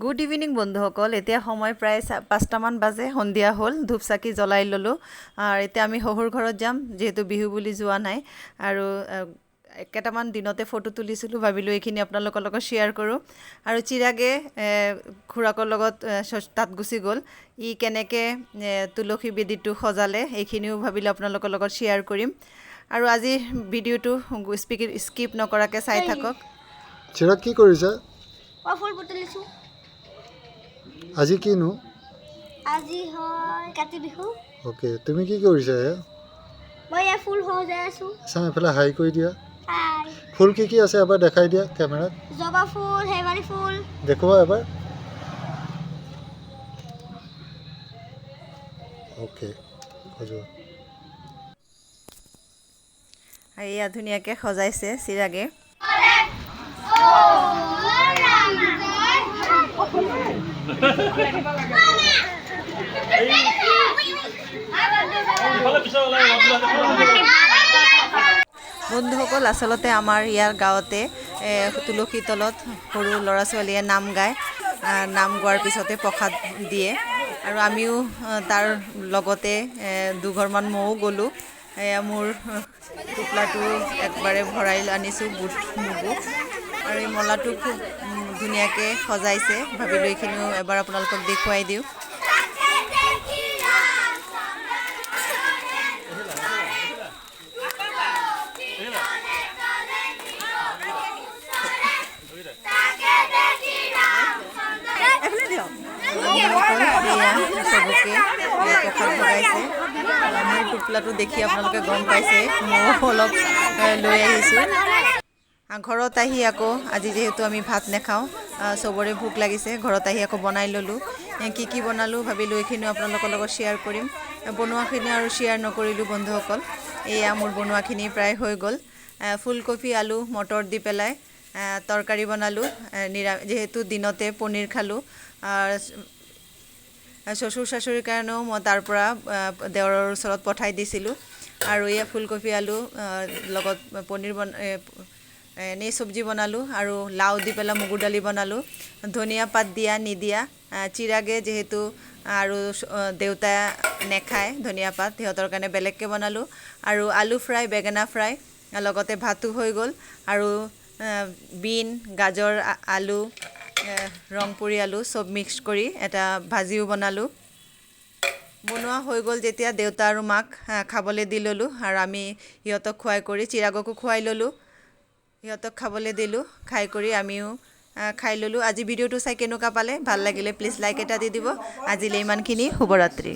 Good evening বন্ধুসকল। এতিয়া সময় প্ৰায় 5টামান বাজে, সন্ধিয়া হ'ল। ধূপ চাকি জ্বলাই ল'লোঁ। আৰু এতিয়া আমি শহুৰ ঘৰত যাম, যিহেতু বিহু বুলি যোৱা নাই। আৰু কেইটামান দিনতে ফটো তুলিছিলোঁ, ভাবিলোঁ এইখিনি আপোনালোকৰ লগত শ্বেয়াৰ কৰোঁ। আৰু চিৰাগে খুৰাকৰ লগত তাত গুচি গ'ল। ই কেনেকৈ তুলসী বেদীটো সজালে এইখিনিও ভাবিলোঁ আপোনালোকৰ লগত শ্বেয়াৰ কৰিম। আৰু আজিৰ ভিডিঅ'টো স্কিপ নকৰাকৈ চাই থাকক। চিৰাগ কি কৰিছা? ফুল পুতলিছোঁ। আজি কিনো? আজি হয় কাতি বিহু। অ'কে, তুমি কি কৰিছা? মই এই ফুল সজাই আছোঁ। চাম এফালে হাই কৰি দিয়া। হাই। ফুল কি কি আছে এবাৰ দেখাই দিয়া কেমেৰাত। জবা ফুল, শেৱালি ফুল। দেখুওৱা এবাৰ। অ'কে, সজোৱা। এয়া ধুনীয়াকৈ সজাইছে চিৰাগে। বন্ধুসকল, আচলতে আমাৰ ইয়াৰ গাঁৱতে তুলসী তলত সৰু ল'ৰা ছোৱালীয়ে নাম গায়। নাম গোৱাৰ পিছতে প্ৰসাদ দিয়ে। আৰু আমিও তাৰ লগতে দুঘৰমান ময়ো গ'লোঁ। এয়া মোৰ টোপলাটো একবাৰে ভৰাই আনিছোঁ বুট মগু। আৰু এই মলাটো খুব ধুনীয়াকৈ সজাইছে, ভাবিলোঁ এইখিনিও এবাৰ আপোনালোকক দেখুৱাই দিওঁ। চবকে প্ৰসাদ ভগাইছে। মোৰ টোপলাটো দেখি আপোনালোকে গম পাইছে, ময়ো অলপ লৈ আহিছোঁ। ঘৰত আহি আকৌ আজি যিহেতু আমি ভাত নাখাওঁ, চবৰে ভোক লাগিছে, ঘৰত আহি আকৌ বনাই ল'লোঁ। কি বনালোঁ ভাবিলোঁ এইখিনিও আপোনালোকৰ লগত শ্বেয়াৰ কৰিম। বনোৱাখিনি আৰু শ্বেয়াৰ নকৰিলোঁ বন্ধুসকল। এয়া মোৰ বনোৱাখিনি প্ৰায় হৈ গ'ল। ফুলকবি আলু মটৰ দি পেলাই তৰকাৰী বনালোঁ। যিহেতু দিনতে পনীৰ খালোঁ। শ্বশুৰ শাশুড়িৰ কাৰণেও মই তাৰ পৰা দেওৰৰ ওচৰত পঠাই দিছিলোঁ। আৰু এয়া ফুলকবি আলু লগত পনীৰ এনেই চব্জি বনালোঁ। আৰু লাও দি পেলাই মগুৰ দালি বনালোঁ। ধনিয়া পাত দিয়া নিদিয়া, চিৰাগে যিহেতু আৰু দেউতাই নেখায় ধনিয়া পাত, সিহঁতৰ কাৰণে বেলেগকৈ বনালোঁ। আৰু আলু ফ্ৰাই, বেঙেনা ফ্ৰাই, লগতে ভাতো হৈ গ'ল। আৰু বিন, গাজৰ, আলু, ৰংপুৰী আলু চব মিক্স কৰি এটা ভাজিও বনালোঁ। বনোৱা হৈ গ'ল যেতিয়া দেউতা আৰু মাক খাবলৈ দি ল'লোঁ। আৰু আমি সিহঁতক খুৱাই কৰি চিৰাগকো খুৱাই ল'লোঁ। সিহঁতক খাবলৈ দিলোঁ। খাই কৰি আমিও খাই ল'লোঁ। আজি ভিডিঅ'টো চাই কেনেকুৱা পালে? ভাল লাগিলে প্লিজ লাইক এটা দি দিব। আজিলৈ ইমানখিনি। শুভৰাত্ৰি।